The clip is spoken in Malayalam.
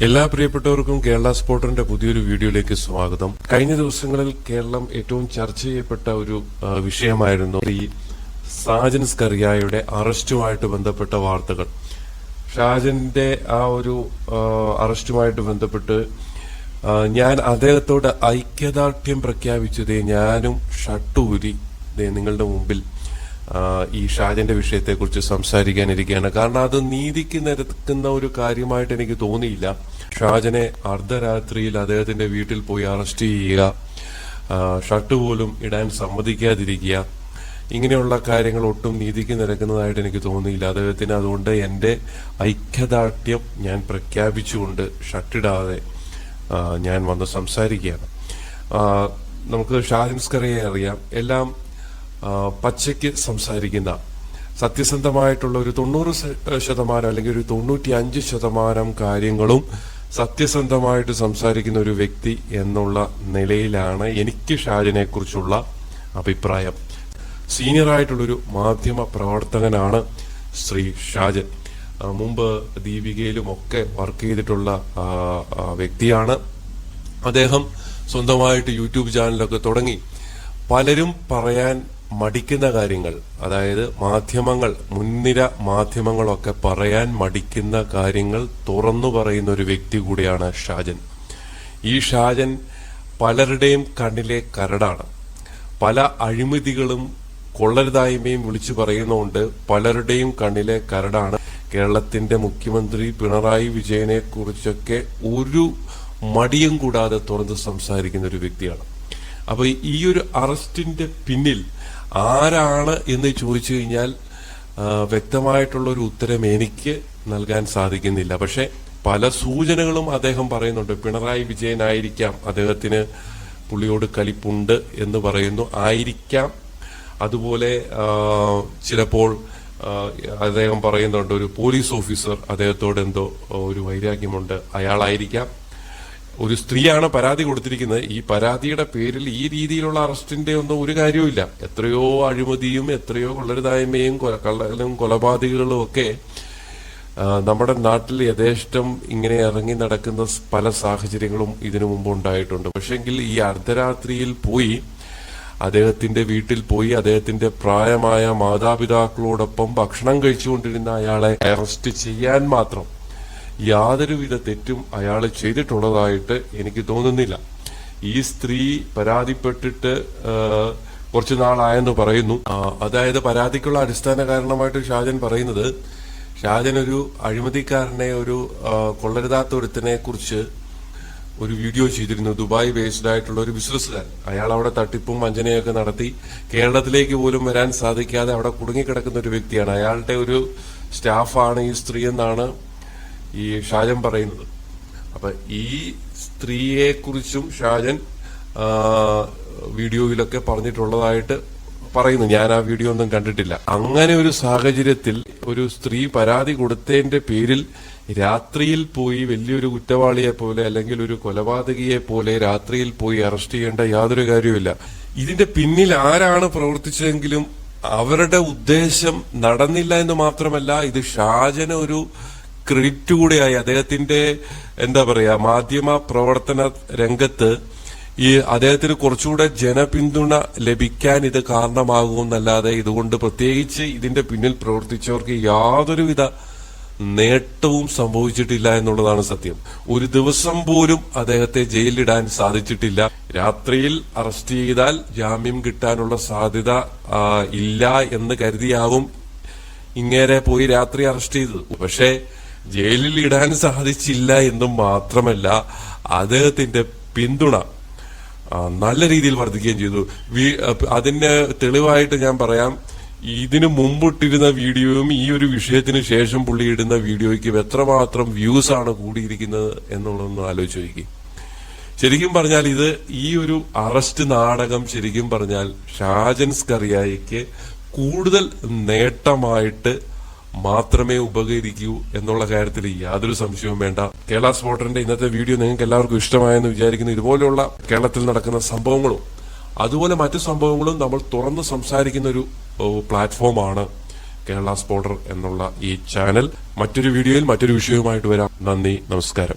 എല്ലാ പ്രിയപ്പെട്ടവർക്കും കേരള സ്പോട്ടറിന്റെ പുതിയൊരു വീഡിയോയിലേക്ക് സ്വാഗതം. കഴിഞ്ഞ ദിവസങ്ങളിൽ കേരളം ഏറ്റവും ചർച്ച ചെയ്യപ്പെട്ട ഒരു വിഷയമായിരുന്നു ഈ സാജൻ സ്കറിയയുടെ അറസ്റ്റുമായിട്ട് ബന്ധപ്പെട്ട വാർത്തകൾ. ഷാജന്റെ ആ ഒരു അറസ്റ്റുമായിട്ട് ബന്ധപ്പെട്ട് ഞാൻ അദ്ദേഹത്തോട് ഐക്യദാർഢ്യം പ്രഖ്യാപിച്ചത് ഞാനും ഷട്ടൂരി നിങ്ങളുടെ മുമ്പിൽ ഈ ഷാജന്റെ വിഷയത്തെക്കുറിച്ച് സംസാരിക്കാനിരിക്കുകയാണ്. കാരണം അത് നീതിക്ക് നിരക്കുന്ന ഒരു കാര്യമായിട്ട് എനിക്ക് തോന്നിയില്ല. ഷാജനെ അർദ്ധരാത്രിയിൽ അദ്ദേഹത്തിന്റെ വീട്ടിൽ പോയി അറസ്റ്റ് ചെയ്യുക, ഷർട്ട് പോലും ഇടാൻ സമ്മതിക്കാതിരിക്കുക, ഇങ്ങനെയുള്ള കാര്യങ്ങൾ ഒട്ടും നീതിക്ക് നിരക്കുന്നതായിട്ട് എനിക്ക് തോന്നിയില്ല. അദ്ദേഹത്തിന് അതുകൊണ്ട് എന്റെ ഐക്യദാർഢ്യം ഞാൻ പ്രഖ്യാപിച്ചുകൊണ്ട് ഷർട്ടിടാതെ ഞാൻ വന്ന് സംസാരിക്കുകയാണ്. നമുക്ക് ഷാജൻ സ്കറിയയെ അറിയാം. എല്ലാം പച്ചയ്ക്ക് സംസാരിക്കുന്ന, സത്യസന്ധമായിട്ടുള്ള ഒരു 90% അല്ലെങ്കിൽ ഒരു 95% കാര്യങ്ങളും സത്യസന്ധമായിട്ട് സംസാരിക്കുന്ന ഒരു വ്യക്തി എന്നുള്ള നിലയിലാണ് എനിക്ക് ഷാജനെ കുറിച്ചുള്ള അഭിപ്രായം. സീനിയറായിട്ടുള്ളൊരു മാധ്യമ പ്രവർത്തകനാണ് ശ്രീ ഷാജൻ. മുമ്പ് ദീപികയിലും ഒക്കെ വർക്ക് ചെയ്തിട്ടുള്ള വ്യക്തിയാണ് അദ്ദേഹം. സ്വന്തമായിട്ട് യൂട്യൂബ് ചാനലൊക്കെ തുടങ്ങി പലരും പറയാൻ മടിക്കുന്ന കാര്യങ്ങൾ, അതായത് മാധ്യമങ്ങൾ, മുൻനിര മാധ്യമങ്ങളൊക്കെ പറയാൻ മടിക്കുന്ന കാര്യങ്ങൾ തുറന്നു പറയുന്ന ഒരു വ്യക്തി കൂടിയാണ് ഷാജൻ. ഈ ഷാജൻ പലരുടെയും കണ്ണിലെ കരടാണ്. പല അഴിമതികളും കൊള്ളരുതായ്മയും വിളിച്ചു പറയുന്നതുകൊണ്ട് പലരുടെയും കണ്ണിലെ കരടാണ്. കേരളത്തിന്റെ മുഖ്യമന്ത്രി പിണറായി വിജയനെ കുറിച്ചൊക്കെ ഒരു മടിയും കൂടാതെ തുറന്ന് സംസാരിക്കുന്ന ഒരു വ്യക്തിയാണ്. അപ്പൊ ഈ ഒരു അറസ്റ്റിന്റെ പിന്നിൽ ആരാണ് എന്ന് ചോദിച്ചു കഴിഞ്ഞാൽ വ്യക്തമായിട്ടുള്ള ഒരു ഉത്തരം എനിക്ക് നൽകാൻ സാധിക്കുന്നില്ല. പക്ഷെ പല സൂചനകളും അദ്ദേഹം പറയുന്നുണ്ട്. പിണറായി വിജയനായിരിക്കാം, അദ്ദേഹത്തിന് പുള്ളിയോട് കലിപ്പുണ്ട് എന്ന് പറയുന്നു, ആയിരിക്കാം. അതുപോലെ ചിലപ്പോൾ അദ്ദേഹം പറയുന്നുണ്ട് ഒരു പോലീസ് ഓഫീസർ അദ്ദേഹത്തോട് എന്തോ ഒരു വൈരാഗ്യമുണ്ട്, അയാളായിരിക്കാം. ഒരു സ്ത്രീയാണ് പരാതി കൊടുത്തിരിക്കുന്നത്. ഈ പരാതിയുടെ പേരിൽ ഈ രീതിയിലുള്ള അറസ്റ്റിന്റെ ഒന്നും ഒരു കാര്യവുമില്ല. എത്രയോ അഴിമതിയും എത്രയോ കൊള്ളരുതായ്മയും കള്ളലും കൊലപാതകങ്ങളും ഒക്കെ നമ്മുടെ നാട്ടിൽ യഥേഷ്ടം ഇങ്ങനെ ഇറങ്ങി നടക്കുന്ന പല സാഹചര്യങ്ങളും ഇതിനു മുമ്പ് ഉണ്ടായിട്ടുണ്ട്. പക്ഷെങ്കിൽ ഈ അർദ്ധരാത്രിയിൽ പോയി അദ്ദേഹത്തിന്റെ വീട്ടിൽ പോയി അദ്ദേഹത്തിന്റെ പ്രായമായ മാതാപിതാക്കളോടൊപ്പം ഭക്ഷണം കഴിച്ചുകൊണ്ടിരുന്ന അയാളെ അറസ്റ്റ് ചെയ്യാൻ മാത്രം യാതൊരുവിധ തെറ്റും അയാൾ ചെയ്തിട്ടുള്ളതായിട്ട് എനിക്ക് തോന്നുന്നില്ല. ഈ സ്ത്രീ പരാതിപ്പെട്ടിട്ട് കുറച്ചു നാളായെന്ന് പറയുന്നു. അതായത് പരാതിക്കുള്ള അടിസ്ഥാന കാരണമായിട്ട് ഷാജൻ പറയുന്നത്, ഷാജൻ ഒരു അഴിമതിക്കാരനെ, ഒരു കൊള്ളരുതാത്ത ഒരുത്തനെ കുറിച്ച് ഒരു വീഡിയോ ചെയ്തിരുന്നു. ദുബായ് ബേസ്ഡ് ആയിട്ടുള്ള ഒരു ബിസിനസ്സുകാരൻ. അയാൾ അവിടെ തട്ടിപ്പും വഞ്ചനയൊക്കെ നടത്തി കേരളത്തിലേക്ക് പോലും വരാൻ സാധിക്കാതെ അവിടെ കുടുങ്ങിക്കിടക്കുന്ന ഒരു വ്യക്തിയാണ്. അയാളുടെ ഒരു സ്റ്റാഫാണ് ഈ സ്ത്രീ എന്നാണ് ഈ ഷാജൻ പറയുന്നത്. അപ്പൊ ഈ സ്ത്രീയെ കുറിച്ചും ഷാജൻ വീഡിയോയിലൊക്കെ പറഞ്ഞിട്ടുള്ളതായിട്ട് പറയുന്നു. ഞാൻ ആ വീഡിയോ ഒന്നും കണ്ടിട്ടില്ല. അങ്ങനെ ഒരു സാഹചര്യത്തിൽ ഒരു സ്ത്രീ പരാതി കൊടുത്തതിന്റെ പേരിൽ രാത്രിയിൽ പോയി വലിയൊരു കുറ്റവാളിയെ പോലെ അല്ലെങ്കിൽ ഒരു കൊലപാതകിയെ പോലെ രാത്രിയിൽ പോയി അറസ്റ്റ് ചെയ്യേണ്ട യാതൊരു കാര്യവുമില്ല. ഇതിന്റെ പിന്നിൽ ആരാണ് പ്രവർത്തിച്ചതെങ്കിലും അവരുടെ ഉദ്ദേശം നടന്നില്ല എന്ന് മാത്രമല്ല, ഇത് ഷാജന് ഒരു ക്രെഡിറ്റ് കൂടെയായി. അദ്ദേഹത്തിന്റെ എന്താ പറയാ, മാധ്യമ പ്രവർത്തന രംഗത്ത് ഈ അദ്ദേഹത്തിന് കുറച്ചുകൂടെ ജനപിന്തുണ ലഭിക്കാൻ ഇത് കാരണമാകുമെന്നല്ലാതെ ഇതുകൊണ്ട് പ്രത്യേകിച്ച് ഇതിന്റെ പിന്നിൽ പ്രവർത്തിച്ചവർക്ക് യാതൊരുവിധ നേട്ടവും സംഭവിച്ചിട്ടില്ല എന്നുള്ളതാണ് സത്യം. ഒരു ദിവസം പോലും അദ്ദേഹത്തെ ജയിലിലിടാൻ സാധിച്ചിട്ടില്ല. രാത്രിയിൽ അറസ്റ്റ് ചെയ്താൽ ജാമ്യം കിട്ടാനുള്ള സാധ്യത ഇല്ല എന്ന് കരുതിയാവും ഇങ്ങേരെ പോയി രാത്രി അറസ്റ്റ് ചെയ്തത്. പക്ഷേ ജയിലിൽ ഇടാൻ സാധിച്ചില്ല എന്നും മാത്രമല്ല, അദ്ദേഹത്തിന്റെ പിന്തുണ നല്ല രീതിയിൽ വർദ്ധിക്കുകയും ചെയ്തു. അതിന് തെളിവായിട്ട് ഞാൻ പറയാം, ഇതിനു മുമ്പിട്ടിരുന്ന വീഡിയോയും ഈ ഒരു വിഷയത്തിന് ശേഷം പുള്ളി ഇടുന്ന വീഡിയോയ്ക്ക് എത്രമാത്രം വ്യൂസ് ആണ് കൂടിയിരിക്കുന്നത് എന്നുള്ളതൊന്ന് ആലോചിച്ച് നോക്കി. ശരിക്കും പറഞ്ഞാൽ ഇത് ഈ ഒരു അറസ്റ്റ് നാടകം ശരിക്കും പറഞ്ഞാൽ ഷാജൻ സ്കറിയയ്ക്ക് കൂടുതൽ നേട്ടമായിട്ട് മാത്രമേ ഉപകരിക്കൂ എന്നുള്ള കാര്യത്തിൽ യാതൊരു സംശയവും വേണ്ട. കേരള സ്പോട്ടറിന്റെ ഇന്നത്തെ വീഡിയോ നിങ്ങൾക്ക് എല്ലാവർക്കും ഇഷ്ടമായെന്ന് വിചാരിക്കുന്നു. ഇതുപോലെയുള്ള കേരളത്തിൽ നടക്കുന്ന സംഭവങ്ങളും അതുപോലെ മറ്റു സംഭവങ്ങളും നമ്മൾ തുറന്ന് സംസാരിക്കുന്ന ഒരു പ്ലാറ്റ്ഫോമാണ് കേരള സ്പോട്ടർ എന്നുള്ള ഈ ചാനൽ. മറ്റൊരു വീഡിയോയിൽ മറ്റൊരു വിഷയവുമായിട്ട് വരാം. നന്ദി, നമസ്കാരം.